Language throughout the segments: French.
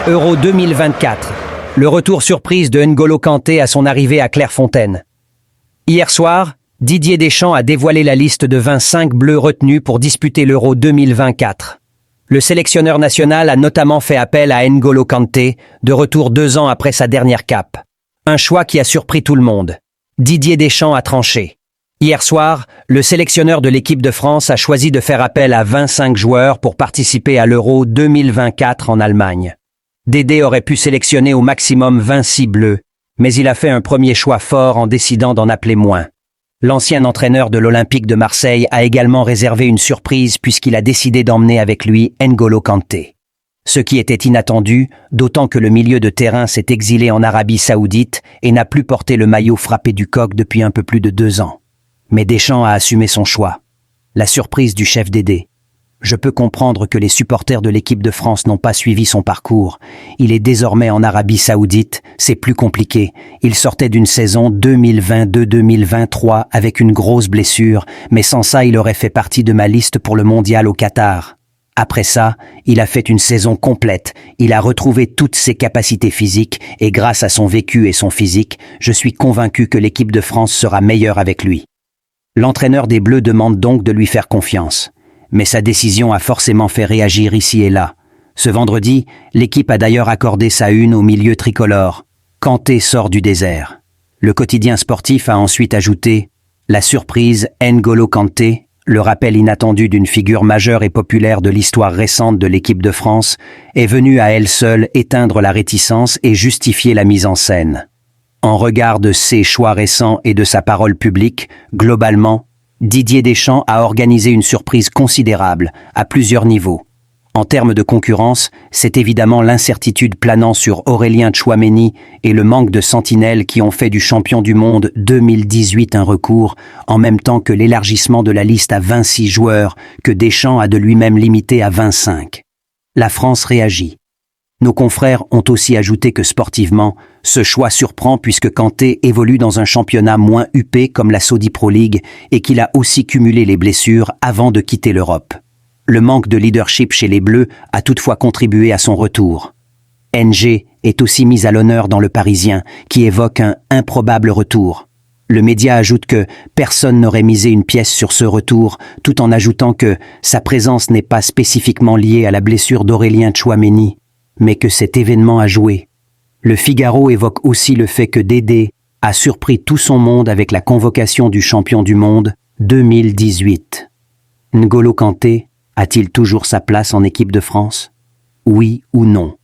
Euro 2024. Le retour surprise de N'Golo Kanté à son arrivée à Clairefontaine. Hier soir, Didier Deschamps a dévoilé la liste de 25 Bleus retenus pour disputer l'Euro 2024. Le sélectionneur national a notamment fait appel à N'Golo Kanté, de retour 2 ans après sa dernière cape. Un choix qui a surpris tout le monde. Didier Deschamps a tranché. Hier soir, le sélectionneur de l'équipe de France a choisi de faire appel à 25 joueurs pour participer à l'Euro 2024 en Allemagne. Dédé aurait pu sélectionner au maximum 26 Bleus, mais il a fait un premier choix fort en décidant d'en appeler moins. L'ancien entraîneur de l'Olympique de Marseille a également réservé une surprise puisqu'il a décidé d'emmener avec lui N'Golo Kanté. Ce qui était inattendu, d'autant que le milieu de terrain s'est exilé en Arabie Saoudite et n'a plus porté le maillot frappé du coq depuis un peu plus de 2 ans. Mais Deschamps a assumé son choix. La surprise du chef Dédé. Je peux comprendre que les supporters de l'équipe de France n'ont pas suivi son parcours. Il est désormais en Arabie Saoudite, c'est plus compliqué. Il sortait d'une saison 2022-2023 avec une grosse blessure, mais sans ça il aurait fait partie de ma liste pour le mondial au Qatar. Après ça, il a fait une saison complète, il a retrouvé toutes ses capacités physiques et grâce à son vécu et son physique, je suis convaincu que l'équipe de France sera meilleure avec lui. L'entraîneur des Bleus demande donc de lui faire confiance. Mais sa décision a forcément fait réagir ici et là. Ce vendredi, l'équipe a d'ailleurs accordé sa une au milieu tricolore. Kanté sort du désert. Le quotidien sportif a ensuite ajouté « La surprise, N'Golo Kanté », le rappel inattendu d'une figure majeure et populaire de l'histoire récente de l'équipe de France, est venue à elle seule éteindre la réticence et justifier la mise en scène. En regard de ses choix récents et de sa parole publique, globalement, Didier Deschamps a organisé une surprise considérable, à plusieurs niveaux. En termes de concurrence, c'est évidemment l'incertitude planant sur Aurélien Tchouaméni et le manque de sentinelles qui ont fait du champion du monde 2018 un recours, en même temps que l'élargissement de la liste à 26 joueurs que Deschamps a de lui-même limité à 25. La France réagit. Nos confrères ont aussi ajouté que sportivement, ce choix surprend puisque Kanté évolue dans un championnat moins huppé comme la Saudi Pro League et qu'il a aussi cumulé les blessures avant de quitter l'Europe. Le manque de leadership chez les Bleus a toutefois contribué à son retour. NG est aussi mis à l'honneur dans Le Parisien, qui évoque un improbable retour. Le média ajoute que personne n'aurait misé une pièce sur ce retour, tout en ajoutant que sa présence n'est pas spécifiquement liée à la blessure d'Aurélien Tchouaméni, mais que cet événement a joué. Le Figaro évoque aussi le fait que Dédé a surpris tout son monde avec la convocation du champion du monde 2018. N'Golo Kanté a-t-il toujours sa place en équipe de France? Oui ou non?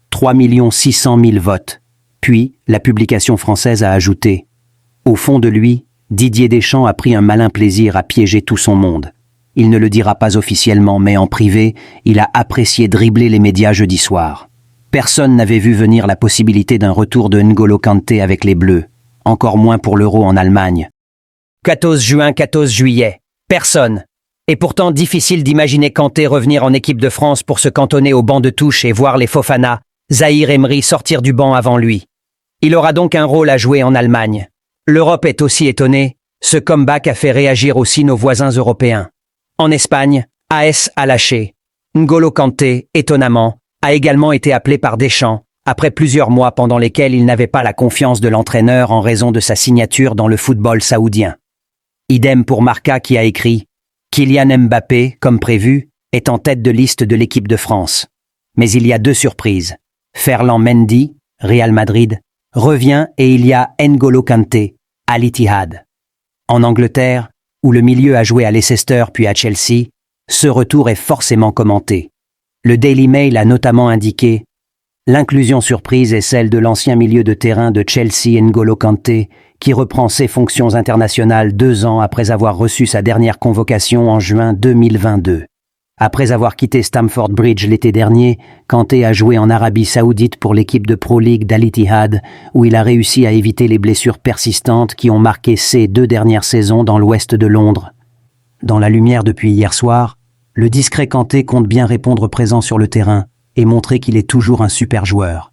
3 600 000 votes. Puis, la publication française a ajouté « Au fond de lui, Didier Deschamps a pris un malin plaisir à piéger tout son monde. Il ne le dira pas officiellement, mais en privé, il a apprécié dribbler les médias jeudi soir. Personne n'avait vu venir la possibilité d'un retour de N'Golo Kanté avec les Bleus, encore moins pour l'Euro en Allemagne. 14 juin, 14 juillet. Personne. Et pourtant difficile d'imaginer Kanté revenir en équipe de France pour se cantonner au banc de touche et voir les Fofana, Zahir Emery sortir du banc avant lui. Il aura donc un rôle à jouer en Allemagne. L'Europe est aussi étonnée, ce comeback a fait réagir aussi nos voisins européens. En Espagne, AS a lâché. N'Golo Kanté, étonnamment, a également été appelé par Deschamps, après plusieurs mois pendant lesquels il n'avait pas la confiance de l'entraîneur en raison de sa signature dans le football saoudien. Idem pour Marca qui a écrit « Kylian Mbappé, comme prévu, est en tête de liste de l'équipe de France. Mais il y a 2 surprises. Ferland Mendy, Real Madrid, revient et il y a N'Golo Kanté, Al Ittihad. En Angleterre, où le milieu a joué à Leicester puis à Chelsea, ce retour est forcément commenté. Le Daily Mail a notamment indiqué « L'inclusion surprise est celle de l'ancien milieu de terrain de Chelsea N'Golo Kanté, qui reprend ses fonctions internationales 2 ans après avoir reçu sa dernière convocation en juin 2022. Après avoir quitté Stamford Bridge l'été dernier, Kanté a joué en Arabie Saoudite pour l'équipe de Pro League d'Al Ittihad, où il a réussi à éviter les blessures persistantes qui ont marqué ses 2 dernières saisons dans l'ouest de Londres. Dans la lumière depuis hier soir, le discret Kanté compte bien répondre présent sur le terrain et montrer qu'il est toujours un super joueur.